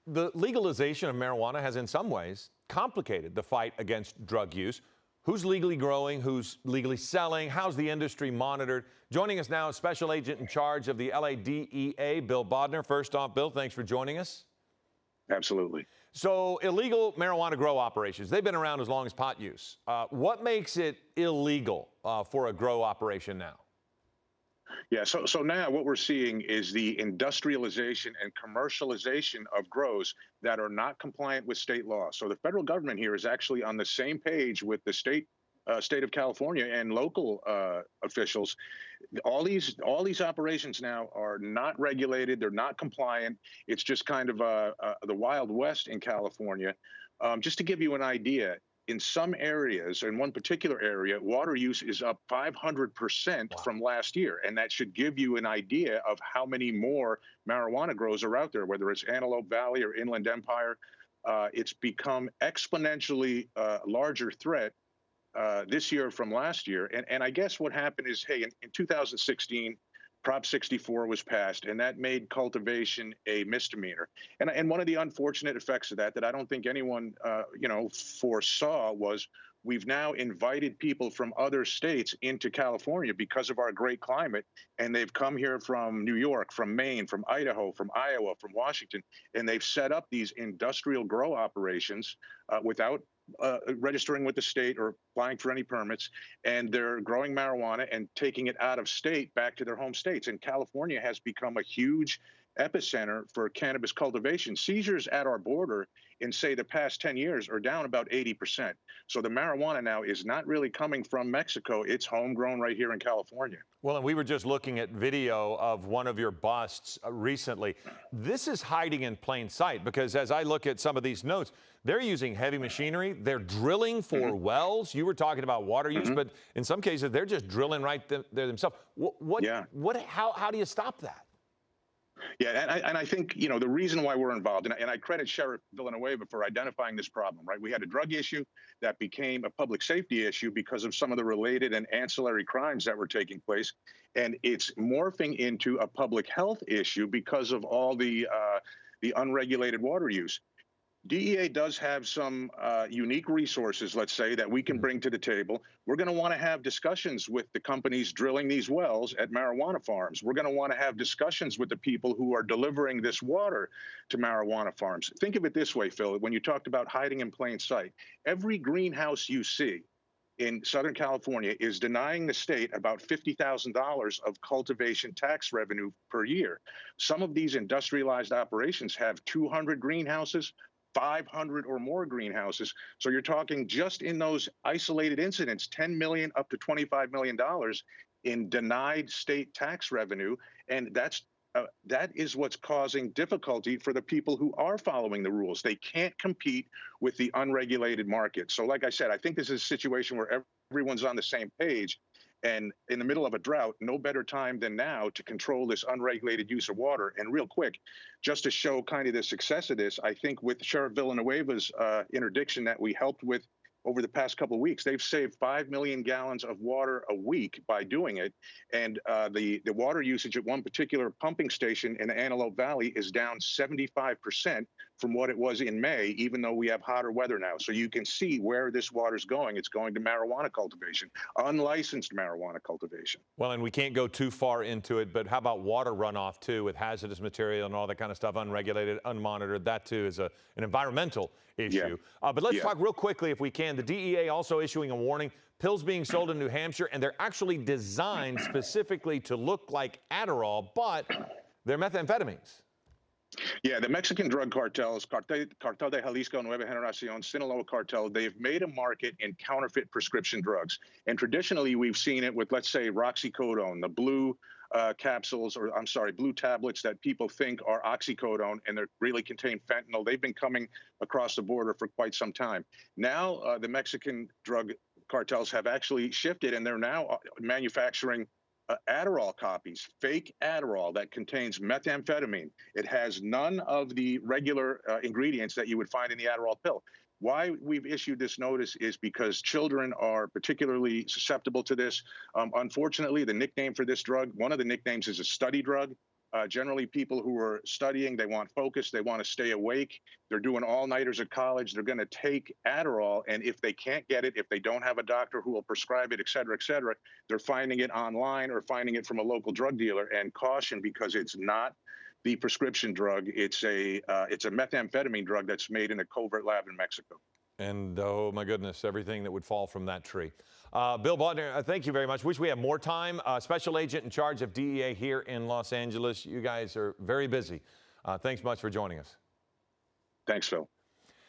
The legalization of marijuana has in some ways complicated the fight against drug use. Who's legally growing? Who's legally selling? How's the industry monitored? Joining us now is Special Agent in charge of the LA DEA, Bill Bodner. First off, Bill, thanks for joining us. Absolutely. So illegal marijuana grow operations, they've been around as long as pot use. What makes it illegal for a grow operation now? Yeah, so now what we're seeing is the industrialization and commercialization of grows that are not compliant with state law. So the federal government here is actually on the same page with the state of California and local officials. All these operations now are not regulated. They're not compliant. It's just kind of the Wild West in California. Just to give you an idea, in some areas, in one particular area, water use is up 500% from last year. And that should give you an idea of how many more marijuana grows are out there, whether it's Antelope Valley or Inland Empire. It's become exponentially larger threat this year from last year. And I guess what happened is, hey, in 2016, Prop 64 was passed, and that made cultivation a misdemeanor. And one of the unfortunate effects of that I don't think anyone, foresaw was we've now invited people from other states into California because of our great climate, and they've come here from New York, from Maine, from Idaho, from Iowa, from Washington, and they've set up these industrial grow operations without registering with the state or applying for any permits, and they're growing marijuana and taking it out of state back to their home states. And California has become a huge epicenter for cannabis cultivation. Seizures at our border in, say, the past 10 years are down about 80%. So the marijuana now is not really coming from Mexico. It's homegrown right here in California. Well, and we were just looking at video of one of your busts recently. This is hiding in plain sight because as I look at some of these notes, they're using heavy machinery. They're drilling for wells. You were talking about water use, but in some cases, they're just drilling right there themselves. How do you stop that? Yeah, and I think, the reason why we're involved, and I credit Sheriff Villanueva for identifying this problem, right? We had a drug issue that became a public safety issue because of some of the related and ancillary crimes that were taking place. And it's morphing into a public health issue because of all the unregulated water use. DEA does have some unique resources, let's say, that we can bring to the table. We're going to want to have discussions with the companies drilling these wells at marijuana farms. We're going to want to have discussions with the people who are delivering this water to marijuana farms. Think of it this way, Phil, when you talked about hiding in plain sight, every greenhouse you see in Southern California is denying the state about $50,000 of cultivation tax revenue per year. Some of these industrialized operations have 200 greenhouses, 500 or more greenhouses. So you're talking just in those isolated incidents, $10 million up to $25 million in denied state tax revenue. And that is what's causing difficulty for the people who are following the rules. They can't compete with the unregulated market. So like I said, I think this is a situation where everyone's on the same page. And in the middle of a drought, no better time than now to control this unregulated use of water. And real quick, just to show kind of the success of this, I think with Sheriff Villanueva's interdiction that we helped with over the past couple of weeks, they've saved 5 million gallons of water a week by doing it. And the water usage at one particular pumping station in the Antelope Valley is down 75% from what it was in May, even though we have hotter weather now. So you can see where this water's going. It's going to marijuana cultivation, unlicensed marijuana cultivation. Well, and we can't go too far into it, but how about water runoff, too, with hazardous material and all that kind of stuff, unregulated, unmonitored? That, too, is an environmental issue. But let's talk real quickly, if we can. The DEA also issuing a warning, pills being sold in New Hampshire, and they're actually designed specifically to look like Adderall, but they're methamphetamines. Yeah, the Mexican drug cartels, Cartel de Jalisco, Nueva Generación, Sinaloa cartel, they've made a market in counterfeit prescription drugs. And traditionally, we've seen it with, let's say, roxicodone, the blue capsules, or I'm sorry, blue tablets that people think are oxycodone, and they really contain fentanyl. They've been coming across the border for quite some time. Now, the Mexican drug cartels have actually shifted, and they're now manufacturing Adderall copies, fake Adderall that contains methamphetamine. It has none of the regular ingredients that you would find in the Adderall pill. Why we've issued this notice is because children are particularly susceptible to this. Unfortunately, the nickname for this drug, one of the nicknames is a study drug. generally people who are studying, they want focus, they want to stay awake. They're doing all-nighters at college. They're going to take Adderall, and if they can't get it, if they don't have a doctor who will prescribe it, et cetera, they're finding it online or finding it from a local drug dealer. And caution, because it's not the prescription drug. It's a methamphetamine drug that's made in a covert lab in Mexico. And oh my goodness, everything that would fall from that tree. Bill Bodner, thank you very much. Wish we had more time. Special agent in charge of DEA here in Los Angeles. You guys are very busy. Thanks much for joining us. Thanks, Phil.